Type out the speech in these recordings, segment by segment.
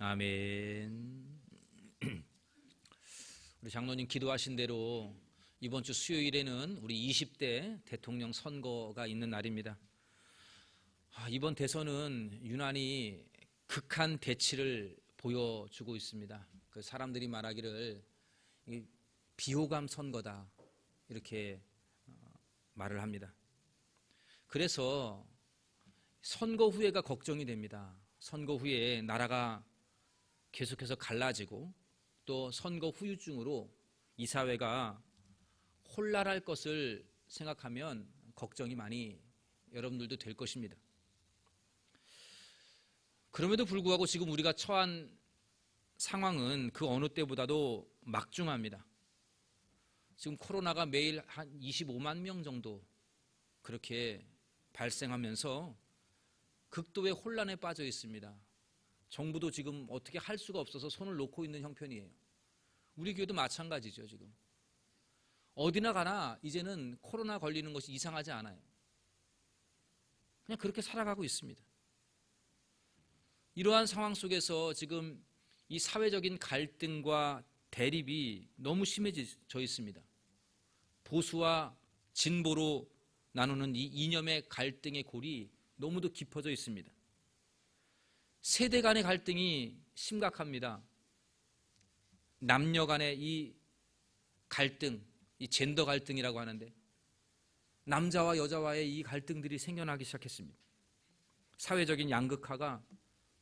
아멘. 우리 장로님 기도하신 대로 이번 주 수요일에는 우리 20대 대통령 선거가 있는 날입니다. 이번 대선은 유난히 극한 대치를 보여주고 있습니다. 그 사람들이 말하기를 비호감 선거다 이렇게 말을 합니다. 그래서 선거 후회가 걱정이 됩니다. 선거 후에 나라가 계속해서 갈라지고 또 선거 후유증으로 이 사회가 혼란할 것을 생각하면 걱정이 많이 여러분들도 될 것입니다. 그럼에도 불구하고 지금 우리가 처한 상황은 그 어느 때보다도 막중합니다. 지금 코로나가 매일 한 25만 명 정도 그렇게 발생하면서 극도의 혼란에 빠져 있습니다. 정부도 지금 어떻게 할 수가 없어서 손을 놓고 있는 형편이에요. 우리 교회도 마찬가지죠. 지금 어디나 가나 이제는 코로나 걸리는 것이 이상하지 않아요. 그냥 그렇게 살아가고 있습니다. 이러한 상황 속에서 지금 이 사회적인 갈등과 대립이 너무 심해져 있습니다. 보수와 진보로 나누는 이 이념의 갈등의 골이 너무도 깊어져 있습니다. 세대 간의 갈등이 심각합니다. 남녀 간의 이 갈등, 이 젠더 갈등이라고 하는데 남자와 여자와의 이 갈등들이 생겨나기 시작했습니다. 사회적인 양극화가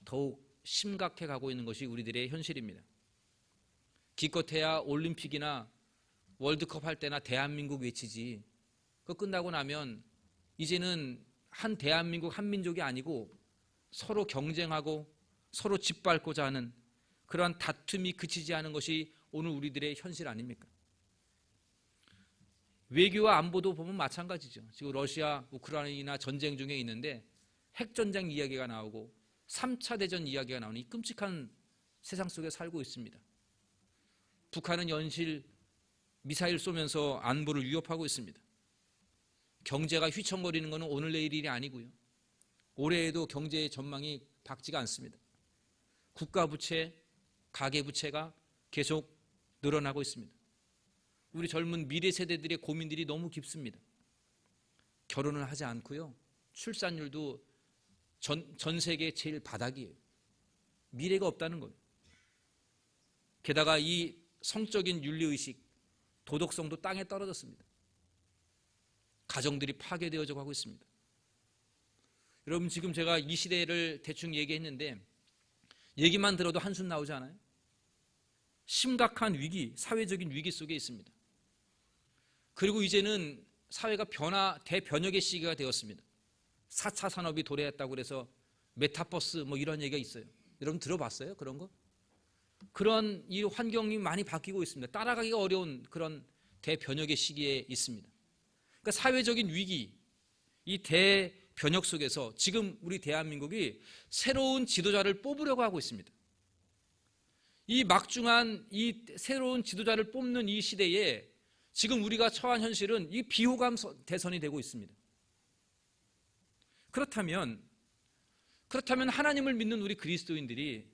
더욱 심각해 가고 있는 것이 우리들의 현실입니다. 기껏해야 올림픽이나 월드컵 할 때나 대한민국 외치지, 그거 끝나고 나면 이제는 한 대한민국 한민족이 아니고 서로 경쟁하고 서로 짓밟고자 하는 그러한 다툼이 그치지 않은 것이 오늘 우리들의 현실 아닙니까? 외교와 안보도 보면 마찬가지죠. 지금 러시아, 우크라이나 전쟁 중에 있는데 핵전쟁 이야기가 나오고 3차 대전 이야기가 나오는 이 끔찍한 세상 속에 살고 있습니다. 북한은 연실 미사일 쏘면서 안보를 위협하고 있습니다. 경제가 휘청거리는 것은 오늘 내일 일이 아니고요. 올해에도 경제의 전망이 밝지가 않습니다. 국가 부채, 가계 부채가 계속 늘어나고 있습니다. 우리 젊은 미래 세대들의 고민들이 너무 깊습니다. 결혼을 하지 않고요. 출산율도 전 세계 제일 바닥이에요. 미래가 없다는 거예요. 게다가 이 성적인 윤리의식, 도덕성도 땅에 떨어졌습니다. 가정들이 파괴되어져 가고 있습니다. 여러분, 지금 제가 이 시대를 대충 얘기했는데 얘기만 들어도 한숨 나오지 않아요? 심각한 위기, 사회적인 위기 속에 있습니다. 그리고 이제는 사회가 대변혁의 시기가 되었습니다. 4차 산업이 도래했다고 그래서 메타버스 뭐 이런 얘기가 있어요. 여러분 들어봤어요? 그런 거? 그런 이 환경이 많이 바뀌고 있습니다. 따라가기가 어려운 그런 대변혁의 시기에 있습니다. 그러니까 사회적인 위기, 이 대변혁 속에서 지금 우리 대한민국이 새로운 지도자를 뽑으려고 하고 있습니다. 이 막중한 이 새로운 지도자를 뽑는 이 시대에 지금 우리가 처한 현실은 이 비호감 대선이 되고 있습니다. 그렇다면 하나님을 믿는 우리 그리스도인들이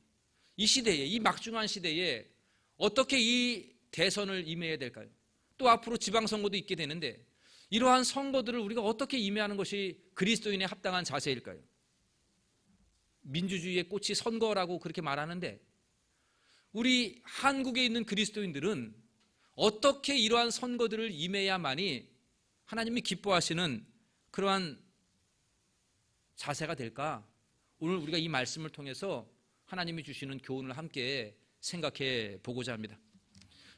이 시대에, 이 막중한 시대에 어떻게 이 대선을 임해야 될까요? 또 앞으로 지방선거도 있게 되는데 이러한 선거들을 우리가 어떻게 임해하는 것이 그리스도인의 합당한 자세일까요? 민주주의의 꽃이 선거라고 그렇게 말하는데 우리 한국에 있는 그리스도인들은 어떻게 이러한 선거들을 임해야만이 하나님이 기뻐하시는 그러한 자세가 될까? 오늘 우리가 이 말씀을 통해서 하나님이 주시는 교훈을 함께 생각해 보고자 합니다.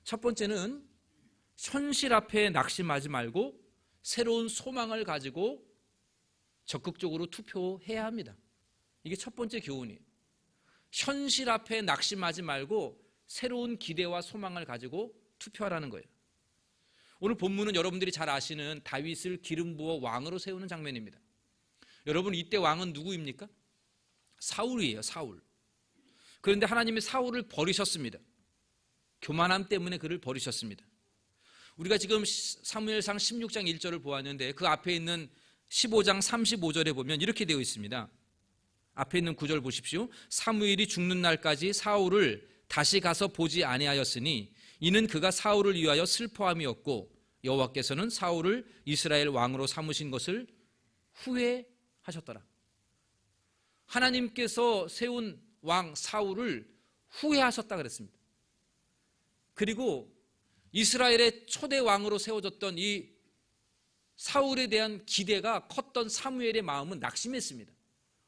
첫 번째는 현실 앞에 낙심하지 말고 새로운 소망을 가지고 적극적으로 투표해야 합니다. 이게 첫 번째 교훈이에요. 현실 앞에 낙심하지 말고 새로운 기대와 소망을 가지고 투표하라는 거예요. 오늘 본문은 여러분들이 잘 아시는 다윗을 기름 부어 왕으로 세우는 장면입니다. 여러분, 이때 왕은 누구입니까? 사울이에요. 사울. 그런데 하나님이 사울을 버리셨습니다. 교만함 때문에 그를 버리셨습니다. 우리가 지금 사무엘상 16장 1절을 보았는데 그 앞에 있는 15장 35절에 보면 이렇게 되어 있습니다. 앞에 있는 구절 보십시오. 사무엘이 죽는 날까지 사울을 다시 가서 보지 아니하였으니 이는 그가 사울을 위하여 슬퍼함이었고 여호와께서는 사울을 이스라엘 왕으로 삼으신 것을 후회하셨더라. 하나님께서 세운 왕 사울을 후회하셨다 그랬습니다. 그리고 이스라엘의 초대 왕으로 세워졌던 이 사울에 대한 기대가 컸던 사무엘의 마음은 낙심했습니다.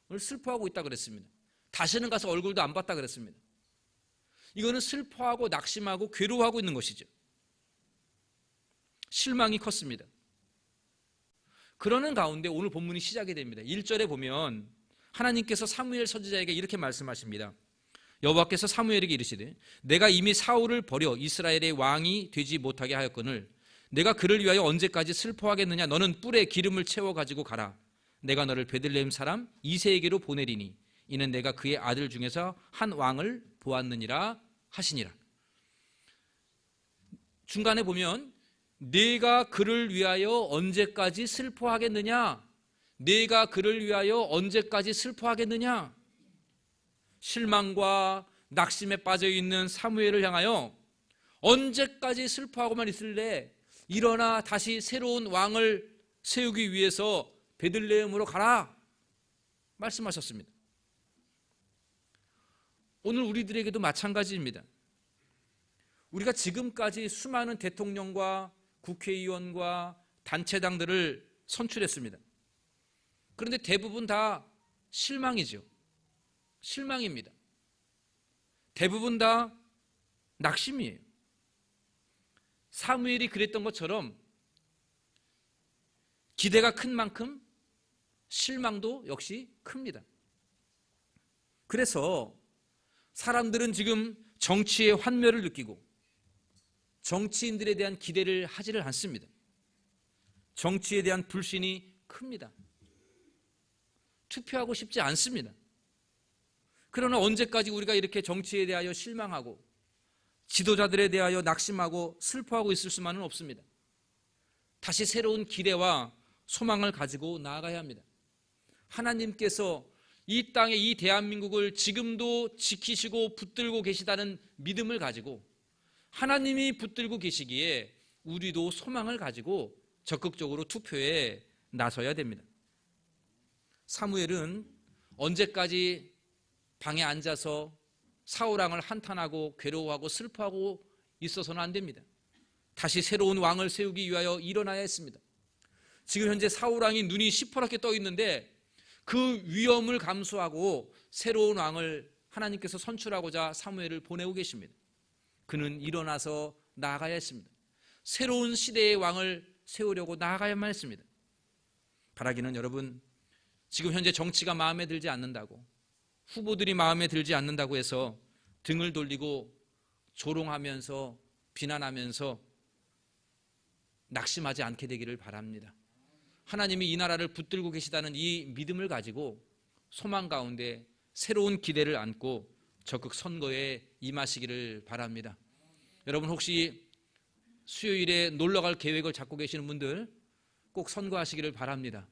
오늘 슬퍼하고 있다 그랬습니다. 다시는 가서 얼굴도 안 봤다 그랬습니다. 이거는 슬퍼하고 낙심하고 괴로워하고 있는 것이죠. 실망이 컸습니다. 그러는 가운데 오늘 본문이 시작이 됩니다. 1절에 보면 하나님께서 사무엘 선지자에게 이렇게 말씀하십니다. 여호와께서 사무엘에게 이르시되 내가 이미 사울을 버려 이스라엘의 왕이 되지 못하게 하였거늘 내가 그를 위하여 언제까지 슬퍼하겠느냐. 너는 뿔에 기름을 채워 가지고 가라. 내가 너를 베들레헴 사람 이새에게로 보내리니 이는 내가 그의 아들 중에서 한 왕을 보았느니라 하시니라. 중간에 보면 내가 그를 위하여 언제까지 슬퍼하겠느냐. 내가 그를 위하여 언제까지 슬퍼하겠느냐. 실망과 낙심에 빠져있는 사무엘을 향하여 언제까지 슬퍼하고만 있을래? 일어나 다시 새로운 왕을 세우기 위해서 베들레헴으로 가라 말씀하셨습니다. 오늘 우리들에게도 마찬가지입니다. 우리가 지금까지 수많은 대통령과 국회의원과 단체장들을 선출했습니다. 그런데 대부분 다 실망이죠. 실망입니다. 대부분 다 낙심이에요. 사무엘이 그랬던 것처럼 기대가 큰 만큼 실망도 역시 큽니다. 그래서 사람들은 지금 정치의 환멸을 느끼고 정치인들에 대한 기대를 하지를 않습니다. 정치에 대한 불신이 큽니다. 투표하고 싶지 않습니다. 그러나 언제까지 우리가 이렇게 정치에 대하여 실망하고 지도자들에 대하여 낙심하고 슬퍼하고 있을 수만은 없습니다. 다시 새로운 기대와 소망을 가지고 나아가야 합니다. 하나님께서 이 땅에 이 대한민국을 지금도 지키시고 붙들고 계시다는 믿음을 가지고 하나님이 붙들고 계시기에 우리도 소망을 가지고 적극적으로 투표에 나서야 됩니다. 사무엘은 언제까지 방에 앉아서 사울왕을 한탄하고 괴로워하고 슬퍼하고 있어서는 안 됩니다. 다시 새로운 왕을 세우기 위하여 일어나야 했습니다. 지금 현재 사울왕이 눈이 시퍼렇게 떠 있는데 그 위험을 감수하고 새로운 왕을 하나님께서 선출하고자 사무엘을 보내고 계십니다. 그는 일어나서 나아가야 했습니다. 새로운 시대의 왕을 세우려고 나아가야만 했습니다. 바라기는 여러분, 지금 현재 정치가 마음에 들지 않는다고, 후보들이 마음에 들지 않는다고 해서 등을 돌리고 조롱하면서 비난하면서 낙심하지 않게 되기를 바랍니다. 하나님이 이 나라를 붙들고 계시다는 이 믿음을 가지고 소망 가운데 새로운 기대를 안고 적극 선거에 임하시기를 바랍니다. 여러분 혹시 수요일에 놀러갈 계획을 잡고 계시는 분들 꼭 선거하시기를 바랍니다.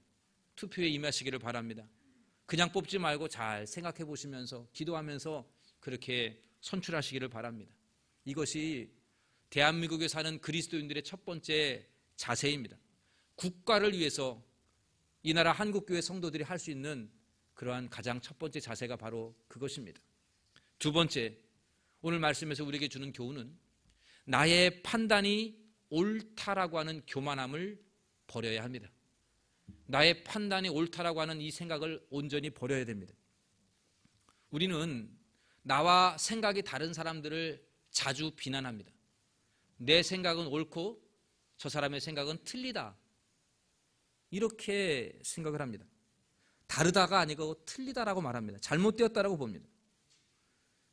투표에 임하시기를 바랍니다. 그냥 뽑지 말고 잘 생각해 보시면서 기도하면서 그렇게 선출하시기를 바랍니다. 이것이 대한민국에 사는 그리스도인들의 첫 번째 자세입니다. 국가를 위해서 이 나라 한국교회 성도들이 할 수 있는 그러한 가장 첫 번째 자세가 바로 그것입니다. 두 번째, 오늘 말씀에서 우리에게 주는 교훈은 나의 판단이 옳다라고 하는 교만함을 버려야 합니다. 나의 판단이 옳다라고 하는 이 생각을 온전히 버려야 됩니다. 우리는 나와 생각이 다른 사람들을 자주 비난합니다. 내 생각은 옳고 저 사람의 생각은 틀리다, 이렇게 생각을 합니다. 다르다가 아니고 틀리다라고 말합니다. 잘못되었다라고 봅니다.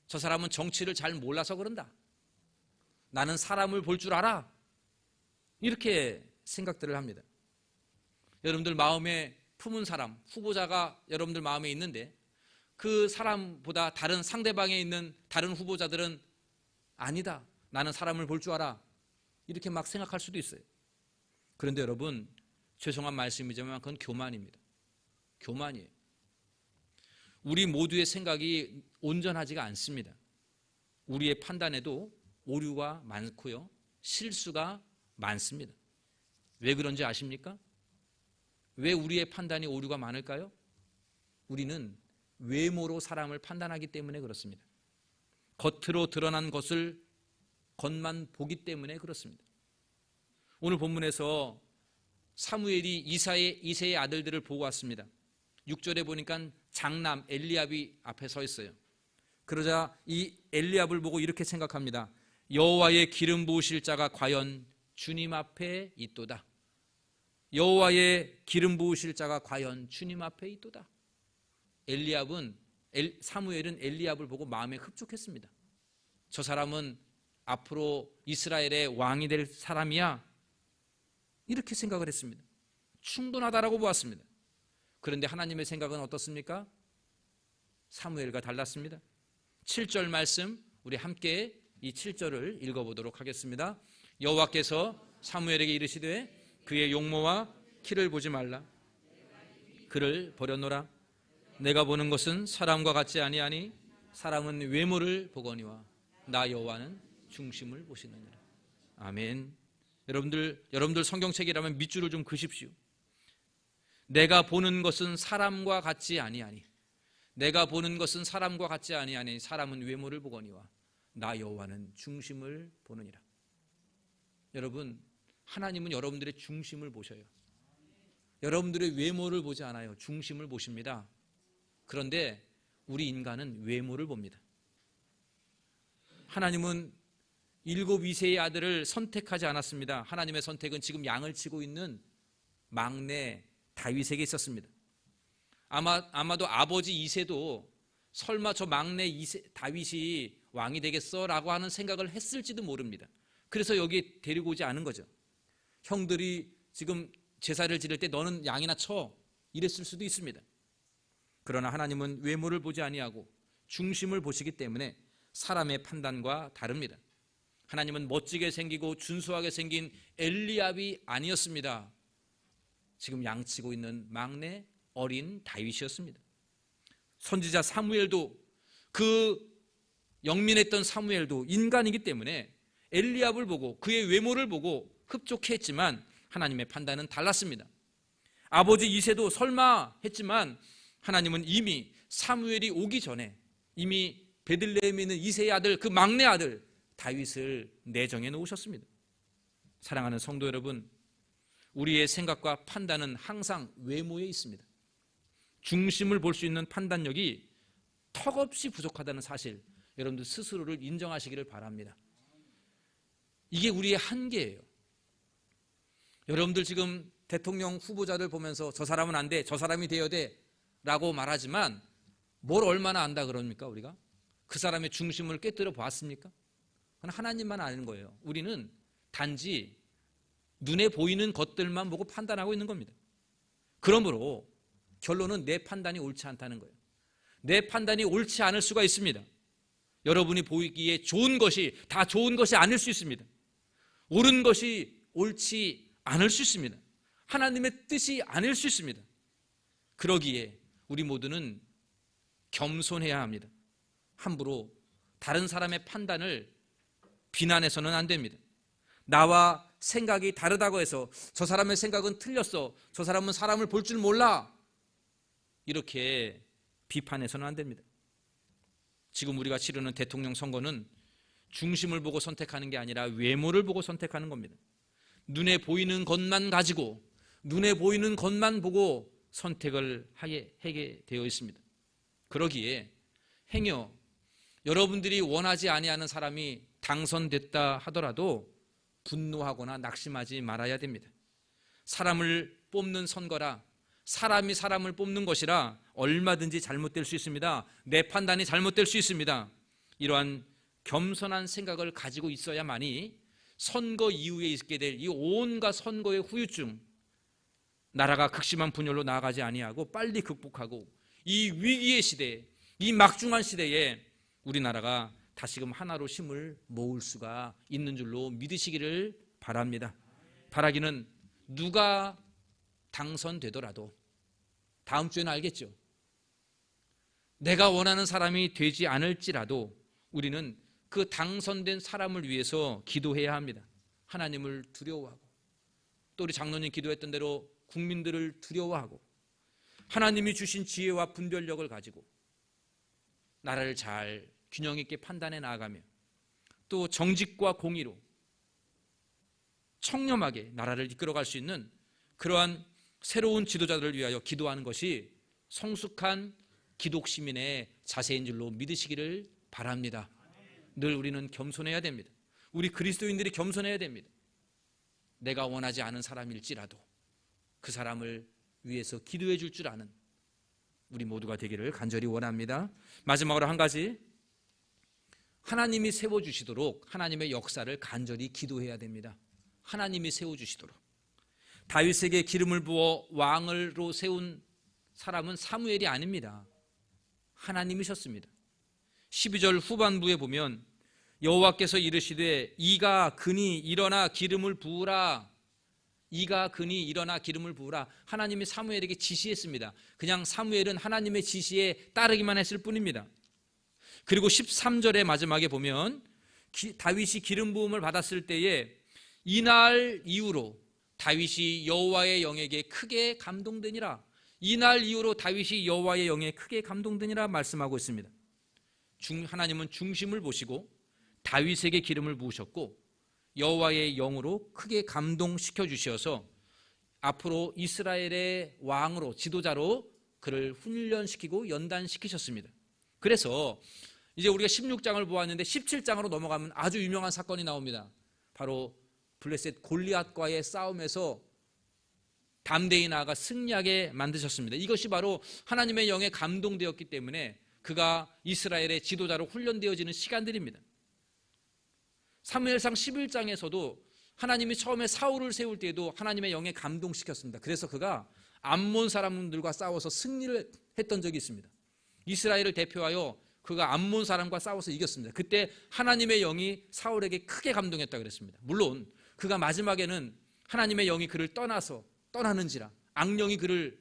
저 사람은 정치를 잘 몰라서 그런다, 나는 사람을 볼 줄 알아, 이렇게 생각들을 합니다. 여러분들 마음에 품은 사람, 후보자가 여러분들 마음에 있는데 그 사람보다 다른 상대방에 있는 다른 후보자들은 아니다, 나는 사람을 볼 줄 알아, 이렇게 막 생각할 수도 있어요. 그런데 여러분, 죄송한 말씀이지만 그건 교만입니다. 교만이에요. 우리 모두의 생각이 온전하지가 않습니다. 우리의 판단에도 오류가 많고요, 실수가 많습니다. 왜 그런지 아십니까? 왜 우리의 판단이 오류가 많을까요? 우리는 외모로 사람을 판단하기 때문에 그렇습니다. 겉으로 드러난 것을 겉만 보기 때문에 그렇습니다. 오늘 본문에서 사무엘이 이새의 아들들을 보고 왔습니다. 6절에 보니까 장남 엘리압이 앞에 서 있어요. 그러자 이 엘리압을 보고 이렇게 생각합니다. 여호와의 기름 부으실 자가 과연 주님 앞에 있도다. 여호와의 기름 부으실 자가 과연 주님 앞에 있도다. 사무엘은 엘리압을 보고 마음에 흡족했습니다. 저 사람은 앞으로 이스라엘의 왕이 될 사람이야, 이렇게 생각을 했습니다. 충분하다라고 보았습니다. 그런데 하나님의 생각은 어떻습니까? 사무엘과 달랐습니다. 7절 말씀, 우리 함께 이 7절을 읽어보도록 하겠습니다. 여호와께서 사무엘에게 이르시되 그의 용모와 키를 보지 말라. 그를 버려놓으라. 내가 보는 것은 사람과 같지 아니하니 사람은 외모를 보거니와 나 여호와는 중심을 보시느니라. 아멘. 여러분들 성경책이라면 밑줄을 좀 그십시오. 내가 보는 것은 사람과 같지 아니하니, 내가 보는 것은 사람과 같지 아니하니 사람은 외모를 보거니와 나 여호와는 중심을 보느니라. 여러분, 하나님은 여러분들의 중심을 보셔요. 여러분들의 외모를 보지 않아요. 중심을 보십니다. 그런데 우리 인간은 외모를 봅니다. 하나님은 7 이새의 아들을 선택하지 않았습니다. 하나님의 선택은 지금 양을 치고 있는 막내 다윗에게 있었습니다. 아마도 아버지 이새도 설마 저 막내 다윗이 왕이 되겠어라고 하는 생각을 했을지도 모릅니다. 그래서 여기 데리고 오지 않은 거죠. 형들이 지금 제사를 지낼 때 너는 양이나 쳐, 이랬을 수도 있습니다. 그러나 하나님은 외모를 보지 아니하고 중심을 보시기 때문에 사람의 판단과 다릅니다. 하나님은 멋지게 생기고 준수하게 생긴 엘리압이 아니었습니다. 지금 양치고 있는 막내 어린 다윗이었습니다. 선지자 사무엘도, 그 영민했던 사무엘도 인간이기 때문에 엘리압을 보고 그의 외모를 보고 흡족했지만 하나님의 판단은 달랐습니다. 아버지 이새도 설마 했지만 하나님은 이미 사무엘이 오기 전에 이미 베들레헴에 있는 이새의 아들, 그 막내 아들 다윗을 내정해 놓으셨습니다. 사랑하는 성도 여러분, 우리의 생각과 판단은 항상 외모에 있습니다. 중심을 볼 수 있는 판단력이 턱없이 부족하다는 사실, 여러분들 스스로를 인정하시기를 바랍니다. 이게 우리의 한계예요. 여러분들 지금 대통령 후보자를 보면서 저 사람은 안 돼, 저 사람이 되어야 돼 라고 말하지만 뭘 얼마나 안다 그럽니까? 우리가 그 사람의 중심을 꿰뚫어 보았습니까? 그건 하나님만 아는 거예요. 우리는 단지 눈에 보이는 것들만 보고 판단하고 있는 겁니다. 그러므로 결론은 내 판단이 옳지 않다는 거예요. 내 판단이 옳지 않을 수가 있습니다. 여러분이 보이기에 좋은 것이 다 좋은 것이 아닐 수 있습니다. 옳은 것이 옳지 않을 수 있습니다. 하나님의 뜻이 아닐 수 있습니다. 그러기에 우리 모두는 겸손해야 합니다. 함부로 다른 사람의 판단을 비난해서는 안 됩니다. 나와 생각이 다르다고 해서 저 사람의 생각은 틀렸어, 저 사람은 사람을 볼 줄 몰라, 이렇게 비판해서는 안 됩니다. 지금 우리가 치르는 대통령 선거는 중심을 보고 선택하는 게 아니라 외모를 보고 선택하는 겁니다. 눈에 보이는 것만 가지고, 눈에 보이는 것만 보고 선택을 하게 되어 있습니다. 그러기에 행여 여러분들이 원하지 아니하는 사람이 당선됐다 하더라도 분노하거나 낙심하지 말아야 됩니다. 사람을 뽑는 선거라, 사람이 사람을 뽑는 것이라 얼마든지 잘못될 수 있습니다. 내 판단이 잘못될 수 있습니다. 이러한 겸손한 생각을 가지고 있어야만이 선거 이후에 있게 될 이 온갖 선거의 후유증, 나라가 극심한 분열로 나아가지 아니하고 빨리 극복하고 이 위기의 시대에, 이 막중한 시대에 우리나라가 다시금 하나로 힘을 모을 수가 있는 줄로 믿으시기를 바랍니다. 바라기는 누가 당선되더라도, 다음 주에는 알겠죠. 내가 원하는 사람이 되지 않을지라도 우리는 그 당선된 사람을 위해서 기도해야 합니다. 하나님을 두려워하고, 또 우리 장로님 기도했던 대로 국민들을 두려워하고, 하나님이 주신 지혜와 분별력을 가지고 나라를 잘 균형 있게 판단해 나아가며, 또 정직과 공의로 청렴하게 나라를 이끌어갈 수 있는 그러한 새로운 지도자들을 위하여 기도하는 것이 성숙한 기독 시민의 자세인 줄로 믿으시기를 바랍니다. 늘 우리는 겸손해야 됩니다. 우리 그리스도인들이 겸손해야 됩니다. 내가 원하지 않은 사람일지라도 그 사람을 위해서 기도해 줄 줄 아는 우리 모두가 되기를 간절히 원합니다. 마지막으로 한 가지, 하나님이 세워주시도록 하나님의 역사를 간절히 기도해야 됩니다. 하나님이 세워주시도록. 다윗에게 기름을 부어 왕으로 세운 사람은 사무엘이 아닙니다. 하나님이셨습니다. 12절 후반부에 보면 여호와께서 이르시되 이가 그니 일어나 기름을 부으라. 이가 그니 일어나 기름을 부으라. 하나님이 사무엘에게 지시했습니다. 그냥 사무엘은 하나님의 지시에 따르기만 했을 뿐입니다. 그리고 13절의 마지막에 보면 다윗이 기름 부음을 받았을 때에 이날 이후로 다윗이 여호와의 영에게 크게 감동되니라. 이날 이후로 다윗이 여호와의 영에 크게 감동되니라 말씀하고 있습니다. 하나님은 중심을 보시고 다윗에게 기름을 부으셨고 여호와의 영으로 크게 감동시켜 주셔서 앞으로 이스라엘의 왕으로, 지도자로 그를 훈련시키고 연단시키셨습니다. 그래서 이제 우리가 16장을 보았는데 17장으로 넘어가면 아주 유명한 사건이 나옵니다. 바로 블레셋 골리앗과의 싸움에서 담대히 나아가 승리하게 만드셨습니다. 이것이 바로 하나님의 영에 감동되었기 때문에 그가 이스라엘의 지도자로 훈련되어지는 시간들입니다. 사무엘상 11장에서도 하나님이 처음에 사울을 세울 때에도 하나님의 영에 감동시켰습니다. 그래서 그가 암몬 사람들과 싸워서 승리를 했던 적이 있습니다. 이스라엘을 대표하여 그가 암몬 사람과 싸워서 이겼습니다. 그때 하나님의 영이 사울에게 크게 감동했다고 그랬습니다. 물론 그가 마지막에는 하나님의 영이 그를 떠나는지라 악령이 그를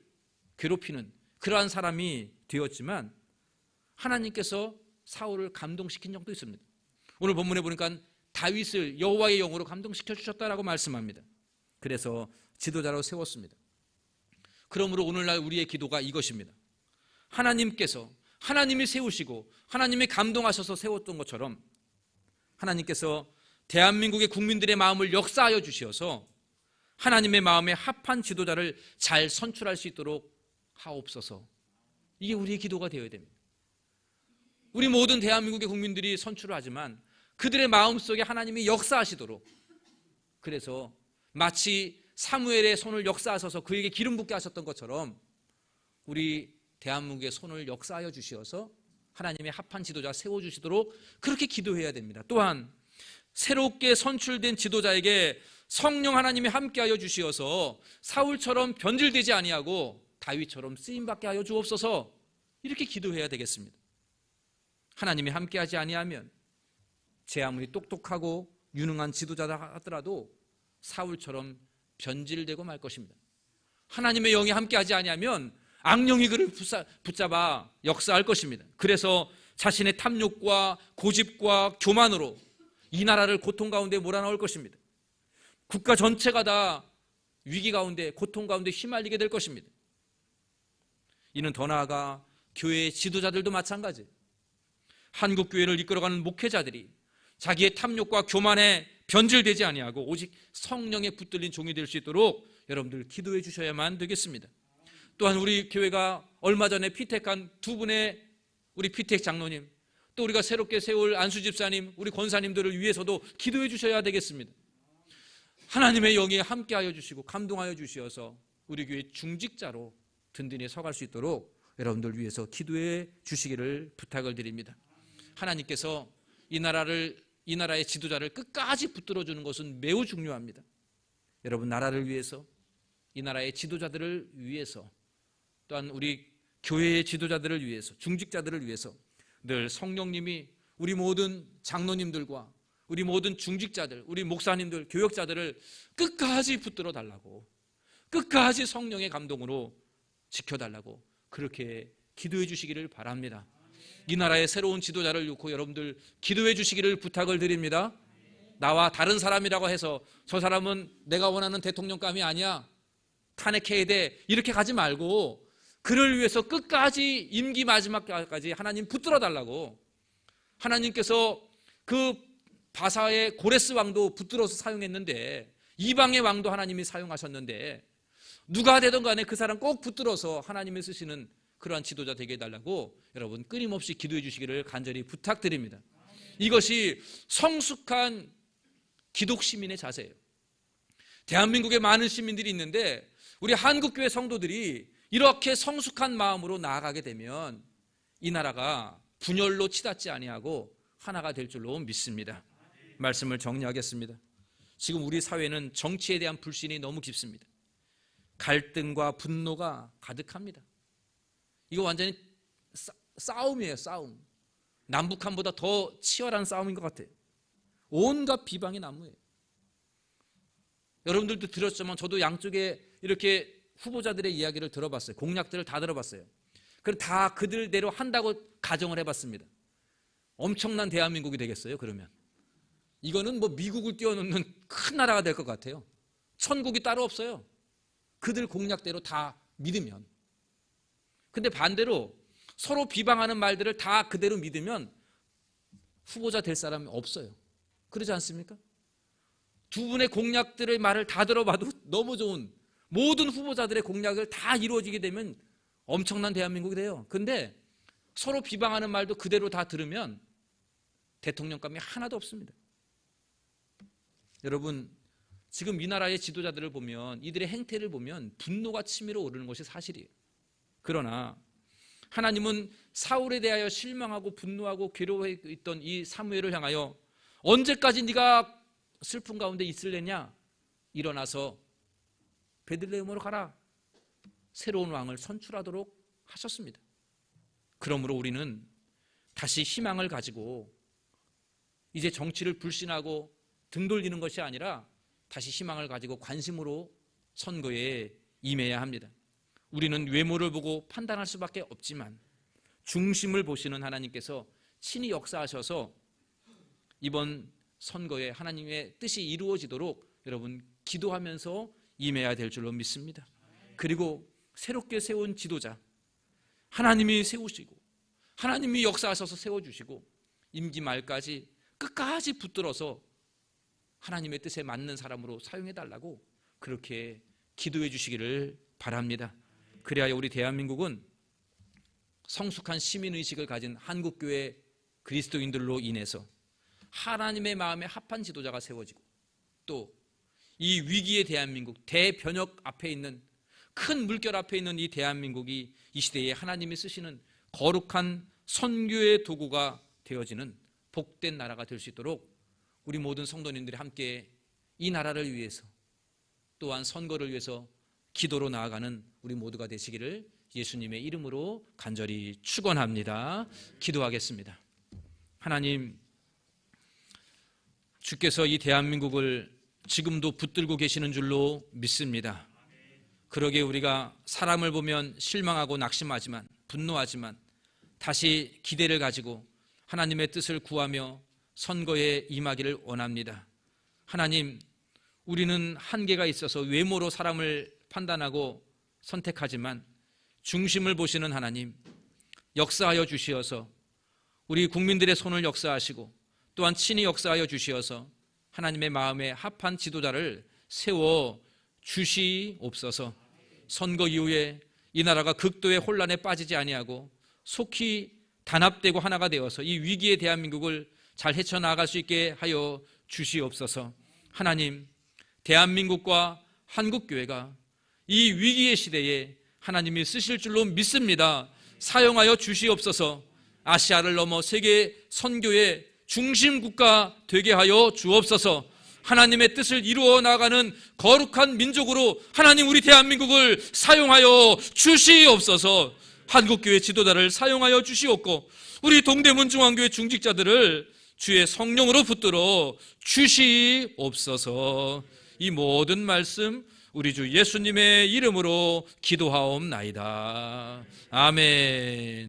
괴롭히는 그러한 사람이 되었지만 하나님께서 사울을 감동시킨 적도 있습니다. 오늘 본문에 보니까 다윗을 여호와의 영으로 감동시켜 주셨다라고 말씀합니다. 그래서 지도자로 세웠습니다. 그러므로 오늘날 우리의 기도가 이것입니다. 하나님이 세우시고 하나님이 감동하셔서 세웠던 것처럼 하나님께서 대한민국의 국민들의 마음을 역사하여 주시어서 하나님의 마음에 합한 지도자를 잘 선출할 수 있도록 하옵소서. 이게 우리의 기도가 되어야 됩니다. 우리 모든 대한민국의 국민들이 선출을 하지만 그들의 마음속에 하나님이 역사하시도록, 그래서 마치 사무엘의 손을 역사하셔서 그에게 기름 붓게 하셨던 것처럼 우리 대한민국의 손을 역사하여 주시어서 하나님의 합한 지도자 세워주시도록 그렇게 기도해야 됩니다. 또한 새롭게 선출된 지도자에게 성령 하나님이 함께하여 주시어서 사울처럼 변질되지 아니하고 다윗처럼 쓰임받게 하여 주옵소서, 이렇게 기도해야 되겠습니다. 하나님이 함께하지 아니하면 제 아무리 똑똑하고 유능한 지도자다 하더라도 사울처럼 변질되고 말 것입니다. 하나님의 영이 함께하지 아니하면 악령이 그를 붙잡아 역사할 것입니다. 그래서 자신의 탐욕과 고집과 교만으로 이 나라를 고통 가운데 몰아넣을 것입니다. 국가 전체가 다 위기 가운데, 고통 가운데 휘말리게 될 것입니다. 이는 더 나아가 교회의 지도자들도 마찬가지. 한국 교회를 이끌어가는 목회자들이 자기의 탐욕과 교만에 변질되지 아니하고 오직 성령에 붙들린 종이 될 수 있도록 여러분들 기도해 주셔야만 되겠습니다. 또한 우리 교회가 얼마 전에 피택한 두 분의 우리 피택 장로님, 또 우리가 새롭게 세울 안수 집사님, 우리 권사님들을 위해서도 기도해 주셔야 되겠습니다. 하나님의 영이 함께하여 주시고 감동하여 주시어서 우리 교회 중직자로 든든히 서갈 수 있도록 여러분들 위해서 기도해 주시기를 부탁을 드립니다. 하나님께서 이 나라의 지도자를 끝까지 붙들어 주는 것은 매우 중요합니다. 여러분, 나라를 위해서, 이 나라의 지도자들을 위해서, 또한 우리 교회의 지도자들을 위해서, 중직자들을 위해서 늘 성령님이 우리 모든 장로님들과 우리 모든 중직자들, 우리 목사님들, 교역자들을 끝까지 붙들어 달라고, 끝까지 성령의 감동으로 지켜달라고 그렇게 기도해 주시기를 바랍니다. 이 나라의 새로운 지도자를 놓고 여러분들 기도해 주시기를 부탁을 드립니다. 나와 다른 사람이라고 해서 저 사람은 내가 원하는 대통령감이 아니야, 탄핵해야 돼, 이렇게 가지 말고 그를 위해서 끝까지 임기 마지막까지 하나님 붙들어 달라고. 하나님께서 그 바사의 고레스 왕도 붙들어서 사용했는데, 이방의 왕도 하나님이 사용하셨는데, 누가 되든 간에 그 사람 꼭 붙들어서 하나님이 쓰시는 그러한 지도자 되게 해달라고 여러분 끊임없이 기도해 주시기를 간절히 부탁드립니다. 이것이 성숙한 기독 시민의 자세예요. 대한민국에 많은 시민들이 있는데 우리 한국교회 성도들이 이렇게 성숙한 마음으로 나아가게 되면 이 나라가 분열로 치닫지 아니하고 하나가 될 줄로 믿습니다. 말씀을 정리하겠습니다. 지금 우리 사회는 정치에 대한 불신이 너무 깊습니다. 갈등과 분노가 가득합니다. 이거 완전히 싸움이에요. 싸움. 남북한보다 더 치열한 싸움인 것 같아요. 온갖 비방이 난무해요. 여러분들도 들었지만 저도 양쪽에 이렇게 후보자들의 이야기를 들어봤어요. 공약들을 다 들어봤어요. 그럼 다 그들대로 한다고 가정을 해봤습니다. 엄청난 대한민국이 되겠어요. 그러면 이거는 뭐 미국을 뛰어넘는 큰 나라가 될 것 같아요. 천국이 따로 없어요. 그들 공약대로 다 믿으면. 근데 반대로 서로 비방하는 말들을 다 그대로 믿으면 후보자 될 사람이 없어요. 그러지 않습니까? 두 분의 공약들의 말을 다 들어봐도 너무 좋은 모든 후보자들의 공약을 다 이루어지게 되면 엄청난 대한민국이 돼요. 근데 서로 비방하는 말도 그대로 다 들으면 대통령감이 하나도 없습니다. 여러분, 지금 이 나라의 지도자들을 보면, 이들의 행태를 보면 분노가 치밀어 오르는 것이 사실이에요. 그러나 하나님은 사울에 대하여 실망하고 분노하고 괴로워했던 이 사무엘을 향하여 언제까지 네가 슬픈 가운데 있을래냐? 일어나서 베들레헴으로 가라. 새로운 왕을 선출하도록 하셨습니다. 그러므로 우리는 다시 희망을 가지고 이제 정치를 불신하고 등 돌리는 것이 아니라 다시 희망을 가지고 관심으로 선거에 임해야 합니다. 우리는 외모를 보고 판단할 수밖에 없지만 중심을 보시는 하나님께서 친히 역사하셔서 이번 선거에 하나님의 뜻이 이루어지도록 여러분 기도하면서 임해야 될 줄로 믿습니다. 그리고 새롭게 세운 지도자 하나님이 세우시고 하나님이 역사하셔서 세워주시고 임기 말까지 끝까지 붙들어서 하나님의 뜻에 맞는 사람으로 사용해달라고 그렇게 기도해 주시기를 바랍니다. 그래야 우리 대한민국은 성숙한 시민의식을 가진 한국교회 그리스도인들로 인해서 하나님의 마음에 합한 지도자가 세워지고 또 이 위기의 대한민국, 대변혁 앞에 있는 큰 물결 앞에 있는 이 대한민국이 이 시대에 하나님이 쓰시는 거룩한 선교의 도구가 되어지는 복된 나라가 될 수 있도록 우리 모든 성도님들이 함께 이 나라를 위해서 또한 선거를 위해서 기도로 나아가는 우리 모두가 되시기를 예수님의 이름으로 간절히 축원합니다. 기도하겠습니다. 하나님, 주께서 이 대한민국을 지금도 붙들고 계시는 줄로 믿습니다. 그러게 우리가 사람을 보면 실망하고 낙심하지만 분노하지만 다시 기대를 가지고 하나님의 뜻을 구하며 선거에 임하기를 원합니다. 하나님, 우리는 한계가 있어서 외모로 사람을 판단하고 선택하지만 중심을 보시는 하나님, 역사하여 주시어서 우리 국민들의 손을 역사하시고 또한 친히 역사하여 주시어서 하나님의 마음에 합한 지도자를 세워 주시옵소서. 선거 이후에 이 나라가 극도의 혼란에 빠지지 아니하고 속히 단합되고 하나가 되어서 이 위기의 대한민국을 잘 헤쳐나갈 수 있게 하여 주시옵소서. 하나님, 대한민국과 한국교회가 이 위기의 시대에 하나님이 쓰실 줄로 믿습니다. 사용하여 주시옵소서. 아시아를 넘어 세계 선교의 중심 국가 되게 하여 주옵소서. 하나님의 뜻을 이루어 나가는 거룩한 민족으로 하나님 우리 대한민국을 사용하여 주시옵소서. 한국교회 지도자를 사용하여 주시옵고 우리 동대문 중앙교회 중직자들을 주의 성령으로 붙들어 주시옵소서. 이 모든 말씀 우리 주 예수님의 이름으로 기도하옵나이다. 아멘.